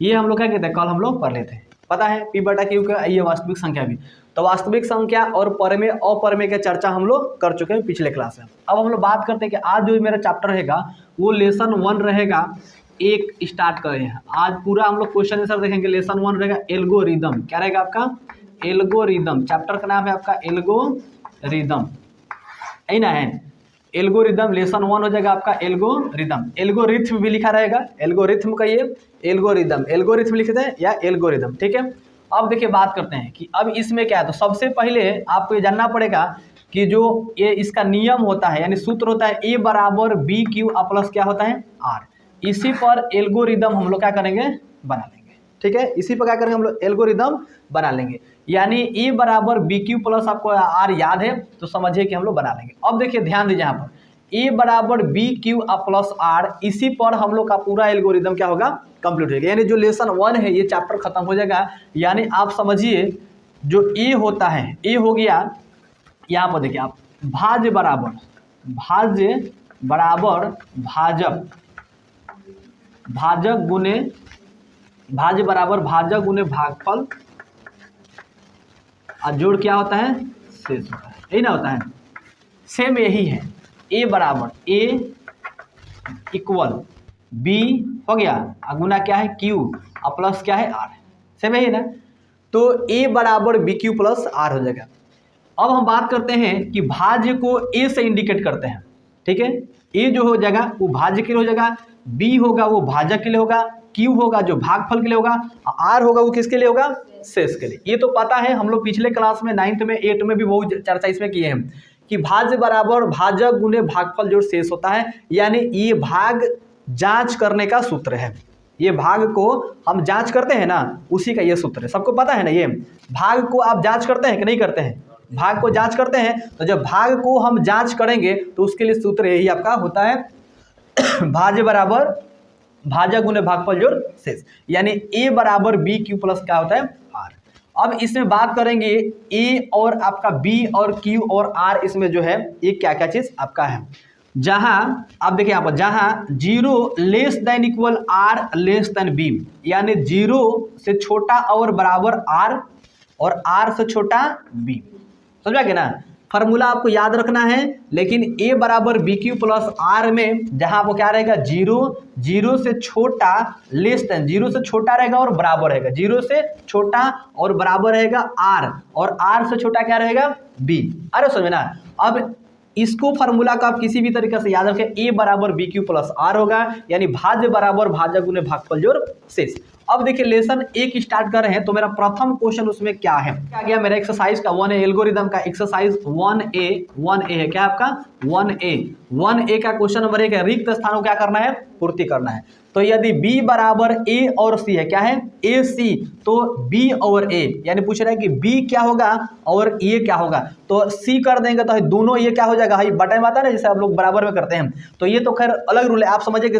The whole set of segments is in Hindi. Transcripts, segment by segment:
ये हम लोग क्या कहते हैं, कल हम लोग पढ़ लेते हैं, पता है पी बटा क्यू का ये वास्तविक संख्या भी। तो वास्तविक संख्या और परमेय अपरमेय की चर्चा हम लोग कर चुके हैं पिछले क्लास में। अब हम लोग बात करते हैं कि आज जो मेरा चैप्टर रहेगा वो लेसन 1 रहेगा। एक स्टार्ट कर रहे हैं आज पूरा हम लोग क्वेश्चन आंसर देखेंगे। लेसन 1 रहेगा एल्गोरिदम, क्या रहेगा आपका, एल्गोरिदम। चैप्टर का नाम है आपका एल्गोरिदम, है ना, है एल्गोरिदम। लेसन 1 हो जाएगा आपका एल्गोरिदम। एल्गोरिथम भी लिखा रहेगा, एल्गोरिथम का ये एल्गोरिदम, एल्गोरिथम लिखते हैं या एल्गोरिदम, ठीक है। अब देखिए बात करते हैं कि अब इसमें क्या है। तो सबसे पहले आपको ये जानना पड़ेगा कि जो ये इसका नियम होता है यानी सूत्र होता है ए बराबर बी क्यू प्लस क्या होता है आर। इसी पर एल्गोरिदम हम लोग क्या करेंगे, बना लेंगे, ठीक है। इसी पर क्या करेंगे हम लोग, एल्गोरिदम बना लेंगे। यानी ए बराबर बी क्यू प्लस आपको आर याद है तो समझिए कि हम लोग बना लेंगे। अब देखिए ध्यान दीजिए यहाँ पर ए बराबर बी क्यू प्लस आर, इसी पर हम लोग का पूरा एल्गोरिदम क्या होगा, कंप्लीट हो जाएगा। यानी जो लेसन 1 है ये चैप्टर खत्म हो जाएगा। यानी आप समझिए जो ए होता है, ए हो गया यहाँ पर देखिए आप भाज्य बराबर भाजक, भाजक गुने भाज्य बराबर भाजक गुने भागफल और जोड़ क्या होता है, शेष होता है, यही ना होता है। सेम यही है, ए बराबर ए इक्वल बी हो गया और गुना क्या है क्यू और प्लस क्या है आर, सेम यही ना। तो ए बराबर बी क्यू प्लस आर हो जाएगा। अब हम बात करते हैं कि भाज्य को ए से इंडिकेट करते हैं, ठीक है। ए जो हो जाएगा वो भाज्य के लिए हो जाएगा, बी होगा वो भाजक के लिए होगा, क्यू होगा जो भागफल के लिए होगा, आर होगा वो किसके लिए होगा, शेष के लिए। ये तो पता है, हम लोग पिछले क्लास में 9th में 8 में भी बहुत चर्चा इसमें किए हैं कि भाज्य बराबर भाजक गुने भागफल जोड़ शेष होता है। यानी ये भाग जांच करने का सूत्र है, ये भाग को हम जांच करते हैं ना उसी का ये सूत्र है। सबको पता है ना, ये भाग को आप जांच करते हैं कि नहीं करते हैं, भाग को जांच करते हैं। तो जब भाग को हम जांच करेंगे तो उसके लिए सूत्र यही आपका होता है भाज्य बराबर भाजक गुने भागफल जोड़ शेष। यानी ए बराबर बी क्यू प्लस क्या होता है आर। अब इसमें बात करेंगे ए और आपका बी और क्यू और आर, इसमें जो है ये क्या क्या चीज आपका है। जहां आप देखिए यहाँ पर जहां 0 less than equal or less than B, यानी 0 से छोटा और बराबर आर और आर से छोटा बी, समझा के ना। फार्मूला आपको याद रखना है, लेकिन ए बराबर बी क्यू प्लस आर में जहां वो क्या रहेगा 0 से छोटा लेस देन, 0 से छोटा रहेगा और बराबर रहेगा, 0 से छोटा और बराबर रहेगा आर और आर से छोटा क्या रहेगा बी। अरे समझे ना। अब इसको फार्मूला का आप किसी भी तरीके से याद रखें, ए बराबर बी क्यू प्लस आर होगा, यानी भाज्य बराबर भाजक गुने भागफल जोड़ शेष। अब देखिए लेसन 1 स्टार्ट कर रहे हैं। तो मेरा प्रथम क्वेश्चन उसमें क्या है, क्या गया मेरा एक्सरसाइज का 1A एल्गोरिदम का एक्सरसाइज 1A है, क्या आपका 1A का क्वेश्चन नंबर 1 है, रिक्त स्थानों को क्या करना है, पूर्ति करना है। तो यदि B बराबर A और C है, क्या है AC, तो B और A, यानी पूछ रहा है कि B क्या होगा और A क्या होगा। तो C कर देंगे तो दोनों ये क्या हो जाएगा, हाई बटा में आता है ना जैसे आप लोग बराबर में करते हैं। तो ये तो खैर अलग रूल है, आप समझिए कि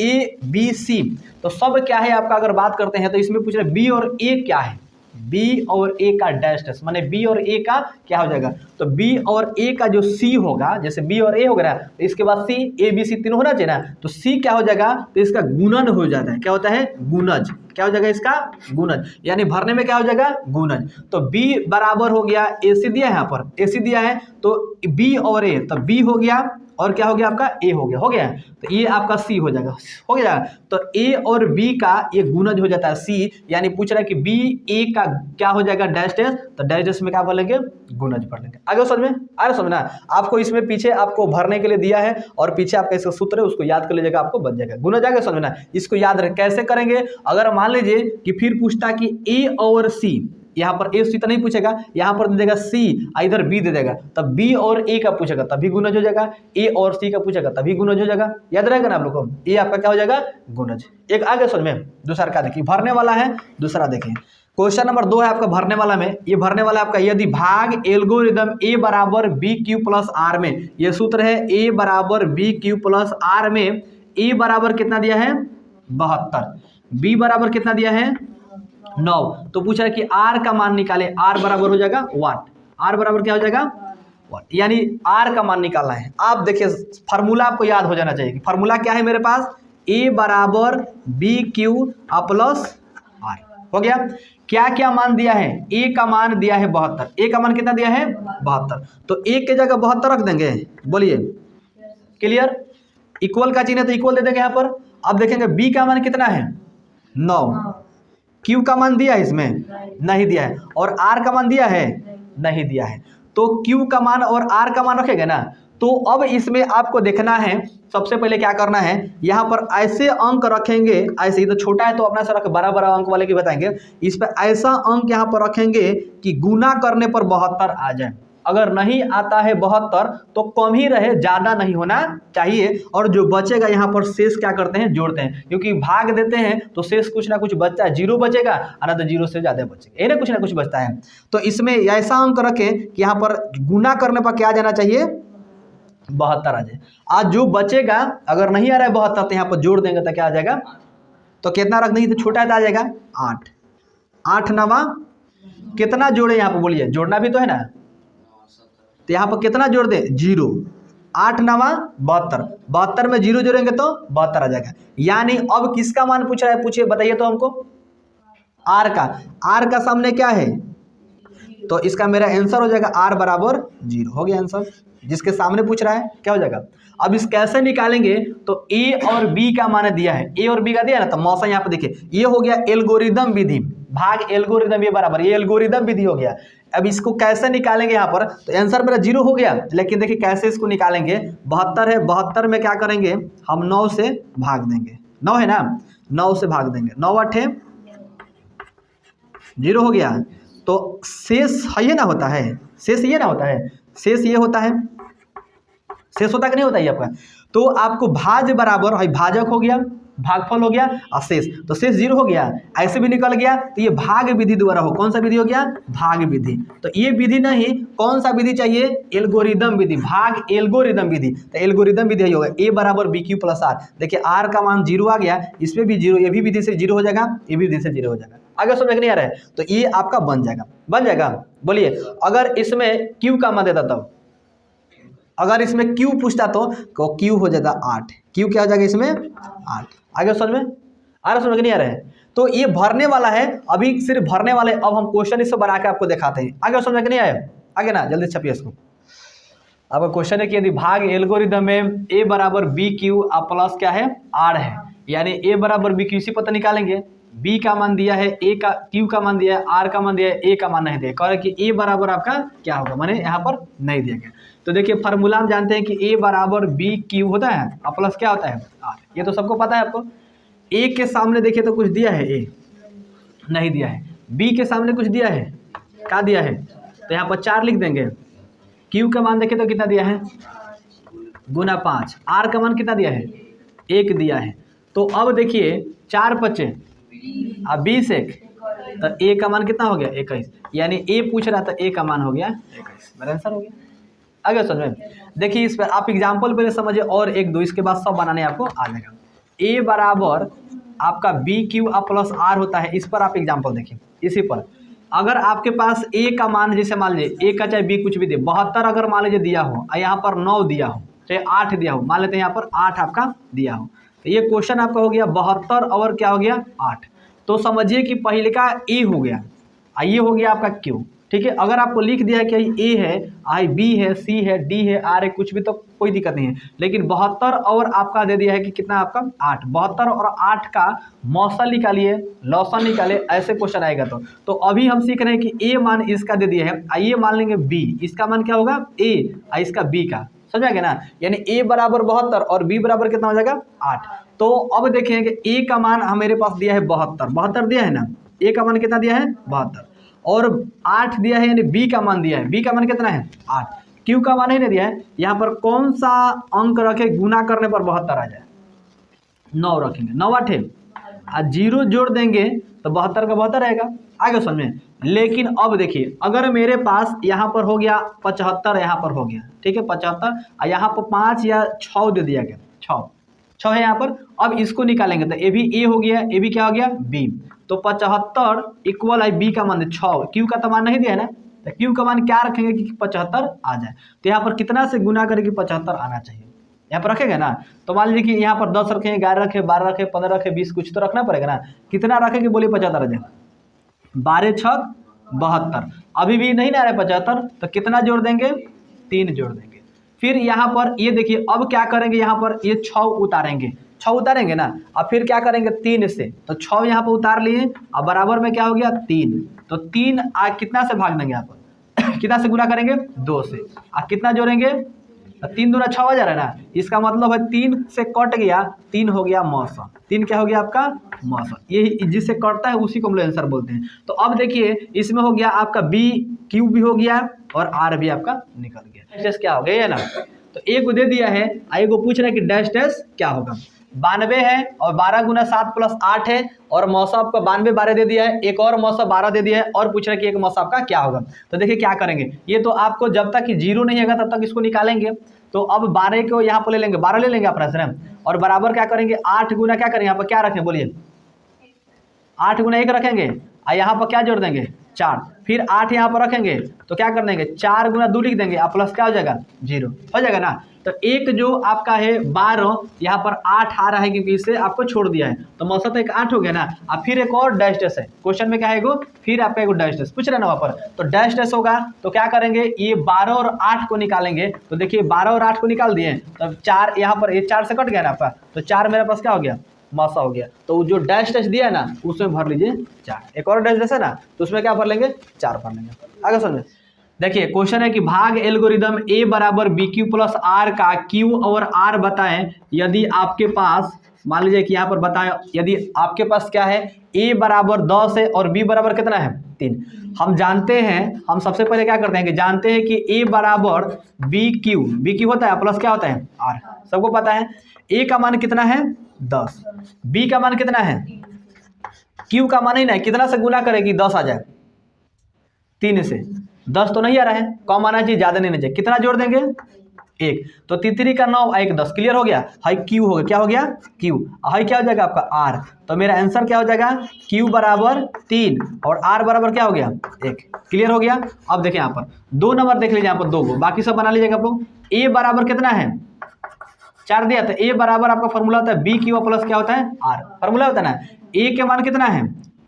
A B C तो सब क्या है आपका। अगर बात करते हैं तो इसमें पूछ रहे हैं B और A क्या है, B और A का डैश टेस्ट माने B और A का क्या हो जाएगा। तो B और A का जो C होगा, जैसे B और A हो गया तो इसके बाद C A B C तीनों होना चाहिए ना, तो C क्या हो जाएगा, तो इसका गुणन हो जाता है, क्या होता है गुणज, क्या हो जाएगा इसका गुणज, यानी भरने में क्या हो जाएगा गुणज। तो B बराबर हो गया AC दिया है, यहाँ पर AC दिया है तो B और A, तो B हो गया और क्या हो गया आपका A हो गया तो ये आपका C हो जाएगा, हो गया। तो A और B का ये गुणज हो जाता है C, यानी पूछ रहा है कि B A का क्या हो जाएगा डैश डैश, तो डैश डैश में क्या भर लेंगे गुणज भर लेंगे। आगे समझ में आ रहा, समझना आपको इसमें पीछे आपको भरने के लिए दिया है और पीछे आपका इसका सूत्र है, उसको याद कर लीजिएगा, आपको बन जाएगा गुणज। आगे समझना इसको याद रखें कैसे करेंगे। अगर मान लीजिए कि फिर पूछता कि A और C, यहाँ पर A C तो नहीं पूछेगा, यहाँ पर दे देगा C इधर B दे देगा, तब B और A का पूछेगा तभी गुणज हो जाएगा, A और C का पूछेगा तभी गुणज हो जाएगा। याद रहेगा ना आप लोग को, ये आपका क्या हो जाएगा गुणज। एक आगे समझ में, दूसरा क्या देखिए भरने वाला है, दूसरा देखें क्वेश्चन नंबर 2 है आपका भरने वाला में। ये भरने वाला आपका यदि भाग एल्गोरिदम A बराबर बी क्यू प्लस आर में, ये सूत्र है A बराबर बी क्यू प्लस आर में A बराबर कितना दिया है 72, B बराबर कितना दिया है 9, तो पूछा है कि R का मान निकाले, R बराबर हो जाएगा 1, R बराबर क्या हो जाएगा 1, यानी R का मान निकालना है। आप देखिए फार्मूला आपको याद हो जाना चाहिए, फार्मूला क्या है मेरे पास ए बराबर बी क्यू प्लस आर हो गया। क्या क्या मान दिया है, ए का मान दिया है 72, ए का मान कितना दिया है 72, तो ए के जगह 72 रख देंगे, बोलिए क्लियर। इक्वल का चिन्ह है तो इक्वल दे देंगे यहाँ पर। अब देखेंगे बी का मान कितना है 9, क्यू का मान दिया है इसमें नहीं दिया है, और आर का मान दिया है नहीं दिया है, तो क्यू का मान और आर का मान रखेंगे ना। तो अब इसमें आपको देखना है, सबसे पहले क्या करना है, यहाँ पर ऐसे अंक रखेंगे, ऐसे ही तो छोटा है तो अपना से रख, बड़ा बड़ा अंक वाले की बताएंगे, इस पर ऐसा अंक यहाँ पर रखेंगे कि गुना करने पर 72 आ जाए। अगर नहीं आता है 72 तो कम ही रहे, ज़्यादा नहीं होना चाहिए, और जो बचेगा यहाँ पर शेष क्या करते हैं, जोड़ते हैं, क्योंकि भाग देते हैं तो शेष कुछ ना कुछ बचता है, 0 बचेगा ना तो 0 से ज़्यादा बचेगा, ये ना कुछ बचता है। तो इसमें ऐसा अंक रखें कि यहाँ पर गुना करने पर क्या जाना चाहिए 72 आ जाए। आज जो बचेगा अगर नहीं आ रहा है 72 तो यहाँ पर जोड़ देंगे तो क्या आ जाएगा, तो कितना रख देंगे, तो छोटा है तो आ जाएगा 8, 8 9 कितना जोड़े यहाँ पर बोलिए, जोड़ना भी तो है ना, तो यहाँ पर कितना जोड़ दे 0, 8 9 72, 72 में 0 जोड़ेंगे तो 72 आ जाएगा। यानी अब किसका मान पूछ रहा है, पूछिए बताइए तो हमको, आर का। आर का सामने क्या है, तो इसका मेरा आंसर हो जाएगा आर बराबर 0, हो गया आंसर, जिसके सामने पूछ रहा है क्या हो जाएगा। अब इस कैसे निकालेंगे, तो ए और बी का मान दिया है, ए और बी का दिया है ना, तो मौसा यहाँ पे देखिए, ये हो गया एल्गोरिदम विधि भाग एल्गोरिदम, ये बराबर ये एल्गोरिदम विधि हो गया। अब इसको कैसे निकालेंगे यहाँ पर, तो आंसर मेरा 0 हो गया, लेकिन देखिए कैसे इसको निकालेंगे, 72 है, 72 में क्या करेंगे हम 9 से भाग देंगे, 9 है ना, 9 से भाग देंगे, 9 8 0 हो गया, तो शेष ये ना होता है, शेष ये ना होता है, शेष ये होता है, शेष होता कि नहीं होता है आपका। तो आपको भाज बराबर है, भाजक हो गया, भागफल हो गया और शेष, तो शेष 0 हो गया, ऐसे भी निकल गया, तो ये भाग विधि द्वारा हो, कौन सा विधि हो गया, भाग विधि। तो ये विधि नहीं, कौन सा विधि चाहिए, एल्गोरिदम विधि, भाग एल्गोरिदम विधि। तो एल्गोरिदम विधि यही होगा, ए बराबर बी क्यू प्लस आर। देखिए आर का मान 0 आ गया, इसमें भी 0, ये भी विधि से 0 हो जाएगा, ये भी विधि से 0 हो जाएगा। आगे समझ नहीं आ रहा है, तो ये आपका बन जाएगा, बोलिए। अगर इसमें क्यू का मान देता तब, अगर इसमें क्यू पूछता तो क्यू हो जाता 8, क्यू क्या हो जाएगा इसमें 8। आगे समझ में आ रहा, समझ नहीं आ रहा है, तो ये भरने वाला है, अभी सिर्फ भरने वाले, अब हम क्वेश्चन इसको बना के आपको दिखाते हैं। आगे समझ में नहीं आया, आगे ना जल्दी छपिए इसको। आपका क्वेश्चन है कि यदि भाग एल्गोरिदम में ए बराबर बी क्यू प्लस क्या है आर है, यानी ए बराबर बी क्यू, इसी पता निकालेंगे, बी का मान दिया है, ए का क्यू का मान दिया है, आर का मान दिया है, ए का मान नहीं दिया, कह रहे कि ए बराबर आपका क्या होगा, माने यहाँ पर नहीं दिया गया। तो देखिए फार्मूला हम जानते हैं कि ए बराबर बी क्यू होता है और प्लस क्या होता है आर, ये तो सबको पता है आपको। ए के सामने देखिए तो कुछ दिया है, ए नहीं दिया है, बी के सामने कुछ दिया है, क्या दिया है, तो यहाँ पर 4 लिख देंगे। क्यू का मान देखें तो कितना दिया है गुना 5, आर का मान कितना दिया है 1 दिया है। तो अब देखिए 4 बचे अब 20 1, तो ए का मान कितना हो गया 21, यानी ए पूछ रहा था, ए का मान हो गया 21, मेरा आंसर हो गया। आगे समझ में देखिए, इस पर आप एग्जाम्पल पहले समझिए और 1 2 इसके बाद सब बनाने आपको आ जाएगा। ए बराबर आपका बी क्यू प्लस आर होता है, इस पर आप एग्जाम्पल देखिए। इसी पर अगर आपके पास ए का मान, जैसे मान लीजिए ए का चाहे बी कुछ भी दे, 72 अगर मान लीजिए दिया हो और यहाँ पर 9 दिया हो, चाहे 8 दिया हो, मान लेते हैं यहाँ पर 8 आपका दिया हो, तो ये क्वेश्चन आपका हो गया 72 और क्या हो गया 8। तो समझिए कि पहले का ए हो गया, ये हो गया आपका क्यू, ठीक है। अगर आपको लिख दिया है कि ए है, आई बी है, सी है, डी है, आर है, कुछ भी तो कोई दिक्कत नहीं है, लेकिन 72 और आपका दे दिया है कि कितना आपका 8, 72 और 8 का मौसल निकालिए, लौसन निकालिए, ऐसे क्वेश्चन आएगा। तो अभी हम सीख रहे हैं कि ए मान इसका दे दिया है, आइए मान लेंगे बी, इसका मान क्या होगा ए, इसका बी का, समझ में गया ना, यानी ए बराबर 72 और बी बराबर कितना हो जाएगा 8। तो अब देखें कि ए का मान मेरे पास दिया है 72 दिया है ना, ए का मान कितना दिया है 72 और 8 दिया है, यानी बी का मान दिया है, बी का मान कितना है 8, क्यू का मान ही नहीं दिया है। यहाँ पर कौन सा अंक रखे गुना करने पर 72 आ जाए, 9 रखेंगे, 9 8 0 जोड़ देंगे तो 72 का 72 रहेगा। आगे समझें, लेकिन अब देखिए अगर मेरे पास यहाँ पर हो गया 75, यहाँ पर हो गया, ठीक है 75 और यहाँ पर 5 या 6 दे दिया गया, 6 है यहाँ पर। अब इसको निकालेंगे तो ए भी ए हो गया, ए भी क्या हो गया बी, तो 75 इक्वल है बी का मान 6, क्यू का तो मान नहीं दिया है ना, तो क्यू का मान क्या रखेंगे कि 75 आ जाए। तो यहाँ पर कितना से गुना करें कि 75 आना चाहिए, यहाँ पर रखेंगे ना, तो मान लीजिए कि यहाँ पर 10 रखें, 11 रखें, 12 रखें, 15 रखें, 20, कुछ तो रखना पड़ेगा ना। कितना रखेंगे बोलिए? 75 आ जाए। 12 छक 72, अभी भी नहीं ना रहे 75, तो कितना जोड़ देंगे? 3 जोड़ देंगे। फिर यहाँ पर ये देखिए, अब क्या करेंगे? यहाँ पर ये 6 उतारेंगे, 6 उतारेंगे ना, अब फिर क्या करेंगे? 3 से, तो 6 यहाँ पर उतार लिए, अब बराबर में क्या हो गया? 3। तो 3 कितना से भाग देंगे? यहाँ पर कितना से गुना करेंगे? 2 से। कितना जोड़ेंगे? 3 दूना 6 हो जा रहा है ना, इसका मतलब है 3 से कट गया, 3 हो गया मौसम। 3 क्या हो गया आपका? मौसम। ये जिससे कटता है उसी को हम लोग आंसर बोलते हैं। तो अब देखिए, इसमें हो गया आपका बी क्यू भी हो गया और आर भी आपका निकल गया। डैश क्या हो गया? ये ना, तो एक को दे दिया है, एक को पूछ रहा है कि डैश डैश क्या होगा। 92 है और 12 गुना 7 प्लस 8 है, और मौसम आपका 92 12 दे दिया है, एक और मौसम 12 दे दिया है, और पूछ रहा है कि एक मौसम आपका क्या होगा। तो देखिए क्या करेंगे, ये तो आपको जब तक कि 0 नहीं होगा तब तक इसको निकालेंगे। तो अब 12 को यहाँ पर ले लेंगे, 12 ले लेंगे अपना से, और बराबर क्या करेंगे? 8 गुना क्या करेंगे? यहाँ पर क्या रखें बोलिए? 8 गुना 1 रखेंगे, और यहाँ पर क्या जोड़ देंगे? 4। फिर 8 यहाँ पर रखेंगे, तो क्या कर देंगे? 4 गुना 2 लिख देंगे, आप प्लस क्या हो जाएगा? 0 हो जाएगा ना। तो एक जो आपका है 12, यहाँ पर 8 आ रहा है क्योंकि इससे आपको छोड़ दिया है, तो मौसम तो एक 8 हो गया ना। अब फिर एक और डैश डैश है, क्वेश्चन में क्या है? फिर आपका एक डैश डैश पूछ रहे ना वहाँ पर, तो डैश डैश होगा। तो क्या करेंगे? ये 12 और 8 को निकालेंगे, तो देखिए 12 और 8 को निकाल दिए, तो 4 यहाँ पर, ये 4 से कट गया ना आपका, तो 4 मेरे पास क्या हो गया? मौसा हो गया। तो जो डैश डैश दिया है ना, उसमें भर लीजिए 4। एक और डैश डैश है ना, तो उसमें क्या भर लेंगे? 4 भर लेंगे। आगे समझे। देखिए क्वेश्चन है कि भाग एल्गोरिदम ए बराबर बी क्यू प्लस आर का क्यू और आर बताएं यदि आपके पास, मान लीजिए कि यहाँ पर बताएं यदि आपके पास क्या है? ए बराबर 10 है और बी बराबर कितना है? 3। हम जानते हैं, हम सबसे पहले क्या करते हैं कि जानते हैं कि ए बराबर बी क्यू होता है प्लस क्या होता है? आर। सबको पता है ए का मान कितना है? 10। बी का मान कितना है? क्यू का मान ही ना, कितना से गुना करेगी 10 आ जाए? 3 से। 10 तो नहीं आ रहा है, कम आना चाहिए, ज़्यादा नहीं चाहिए। कितना जोड़ देंगे? 1। तो 3 का 9, 1 10, क्लियर हो गया। हाई क्यू हो गया, क्या हो गया? क्यू। हाई क्या हो जाएगा आपका? आर। तो मेरा आंसर क्या हो जाएगा? क्यू बराबर 3 और आर बराबर क्या हो गया? 1। क्लियर हो गया। अब देखिए यहाँ पर 2 नंबर देख लीजिए, यहाँ पर 2 को, बाकी सब बना लीजिएगा आप लोग। ए बराबर कितना है? 4 दिया, तो ए बराबर आपका फॉर्मूला होता है बी क्यू प्लस क्या होता है? आर। फॉर्मूला होता है ना। ए के मान कितना है?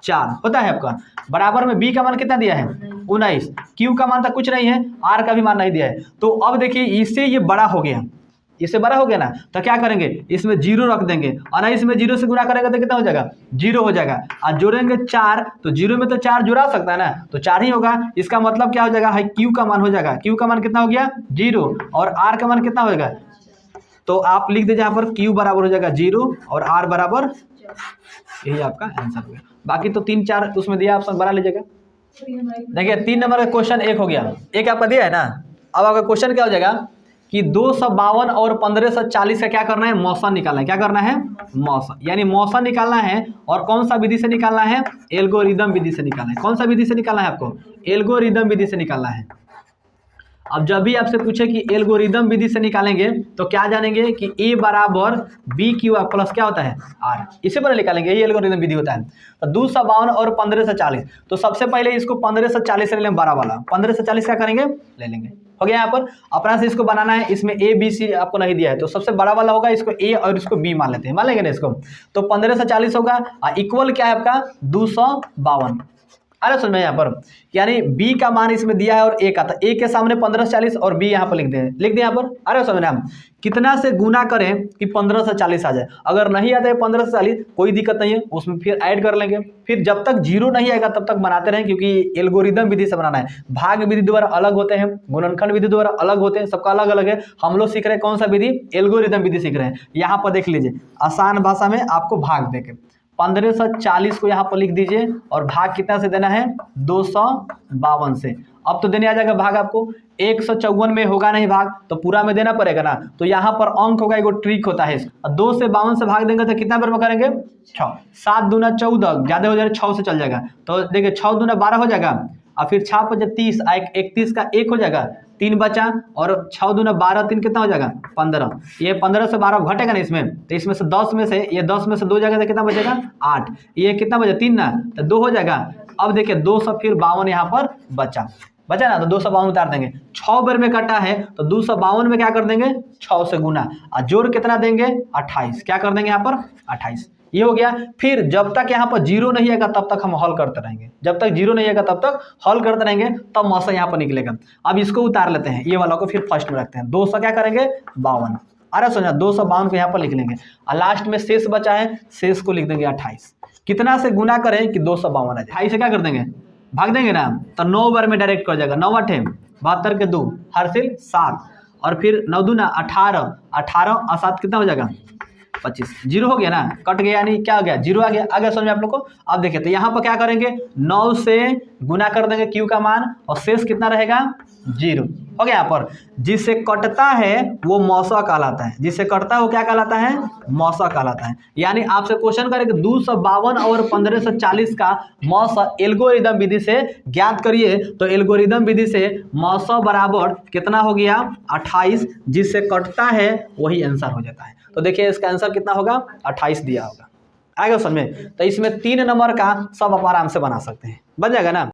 4 होता है आपका, बराबर में बी का मान कितना दिया है? 19। क्यू का मान तो कुछ नहीं है, आर का भी मान नहीं दिया है। तो अब देखिए इससे ये बड़ा हो गया, इससे बड़ा हो गया ना, तो क्या करेंगे? इसमें 0 रख देंगे, और ना इसमें 0 से गुणा करेंगे तो कितना हो जाएगा? 0 हो जाएगा। और जोड़ेंगे 4, तो 0 में तो 4 जुड़ा सकता है ना, तो 4 ही होगा। इसका मतलब क्या हो जाएगा? हाई क्यू का मान हो जाएगा, क्यू का मान कितना हो गया? 0, और आर का मान कितना हो जाएगा? तो आप लिख दीजिए यहाँ पर क्यू बराबर हो जाएगा 0 और आर बराबर, यही आपका आंसर हो गया। बाकी तो 3 4 उसमें दिया, ऑप्शन बना लीजिएगा। देखिए 3 नंबर का क्वेश्चन 1 हो गया, एक आपका दिया है ना। अब आपका क्वेश्चन क्या हो जाएगा कि 252 और 1540 का क्या करना है? मौसा निकालना है। क्या करना है? मौसा, यानी मौसा निकालना है। और कौन सा विधि से निकालना है? एल्गोरिदम विधि से निकालना है। कौन सा विधि से निकालना है आपको? एल्गोरिदम विधि से निकालना है। अब जब भी आपसे पूछे कि एल्गोरिदम विधि से निकालेंगे तो क्या जानेंगे कि ए बराबर बी क्यू प्लस क्या होता है? आर। इसी पर निकालेंगे, यही एल्गोरिदम विधि होता है। तो 252 और 1540, तो सबसे पहले इसको 1540 से ले लेंगे, बड़ा वाला 1540 क्या करेंगे? ले लेंगे। हो गया। यहाँ पर अपना से इसको बनाना है, इसमें ए बी सी आपको नहीं दिया है, तो सबसे बड़ा वाला होगा, इसको ए और इसको बी मान लेते हैं, मान लेंगे ना इसको। तो 1540 होगा, इक्वल क्या है आपका? 252। अरे सुन में यहाँ पर, यानी b का मान इसमें दिया है और a का, तो a के सामने 1540 और b यहाँ पर लिख दें यहाँ पर। अरे समझ हम कितना से गुना करें कि 1540 आ जाए? अगर नहीं आता है 1540 कोई दिक्कत नहीं है, उसमें फिर ऐड कर लेंगे। फिर जब तक 0 नहीं आएगा तब तक बनाते रहें, क्योंकि एल्गोरिदम विधि से बनाना है। भाग विधि द्वारा अलग होते हैं, गुणनखंड विधि द्वारा अलग होते हैं, सबका अलग अलग है। हम लोग सीख रहे हैं कौन सा विधि? एल्गोरिदम विधि सीख रहे हैं। यहाँ पर देख लीजिए, आसान भाषा में आपको भाग देके 1540 को यहाँ पर लिख दीजिए, और भाग कितना से देना है? 252 से। अब तो देने आ जाएगा भाग आपको, 154 में होगा नहीं भाग, तो पूरा में देना पड़ेगा ना। तो यहाँ पर अंक होगा, एक ट्रिक होता है, 2 से 52 से भाग देंगे तो कितना बार में करेंगे? 6। 7 दूना 14, ज़्यादा हो जाए 6 से चल जाएगा। तो देखिए 6 दूना 12 हो जाएगा, और फिर 6 5 30, 31 का 1 हो जाएगा, 3 बचा, और 6 दूना 12, 3 कितना हो जाएगा? 15। ये 15 से 12 घटेगा ना इसमें, तो इसमें से 10 में से, ये 10 में से 2 जाएगा तो कितना बचेगा? 8। ये कितना बचा? 3 ना, तो 2 हो जाएगा। अब देखिए 252 यहाँ पर बचा। बचा ना, तो 252 उतार देंगे। 6 बार में कटा है तो 252 में क्या कर देंगे 6 से गुना, और जोड़ कितना देंगे 28, क्या कर देंगे यहाँ पर 28, ये हो गया। फिर जब तक यहाँ पर जीरो नहीं आएगा तब तक हम हल करते रहेंगे, जब तक जीरो नहीं आएगा तब तक हल करते रहेंगे, तब मौसा यहाँ पर निकलेगा। अब इसको उतार लेते हैं, ये वाला को फिर फर्स्ट में रखते हैं। 200 क्या करेंगे 52, अरे सोचा 252 को यहाँ पर लिख लेंगे, और लास्ट में शेष बचा है, शेष को लिख देंगे 28। कितना से गुना करें कि 252 आ जाए, 28 से क्या कर देंगे भाग देंगे ना, तो 9 बार में डायरेक्ट कर जाएगा। 9 8 72 के 2 हरसिल 7, और फिर 9 2 18, 18 और 7 कितना हो जाएगा 25, जीरो हो गया ना, कट गया, यानी क्या हो गया जीरो आ गया। आगे समझ में आप लोग को। अब देखिए तो यहाँ पर क्या करेंगे 9 से गुना कर देंगे क्यू का मान, और शेष कितना रहेगा 0 हो गया। यहाँ पर जिससे कटता है वो मौसा कहलाता है, जिससे कटता है वो क्या कहलाता है मौसा कहलाता है। यानी आपसे क्वेश्चन करें कि 252 और 1540 का मौसा एल्गोरिदम विधि से ज्ञात करिए, तो एल्गोरिदम विधि से मौसा बराबर कितना हो गया 28, जिससे कटता है वही आंसर हो जाता है। तो देखिए इसका आंसर कितना होगा 28 दिया होगा। आगे समझ में। तो इसमें 3 नंबर का सब आप आराम से बना सकते हैं, बन जाएगा ना।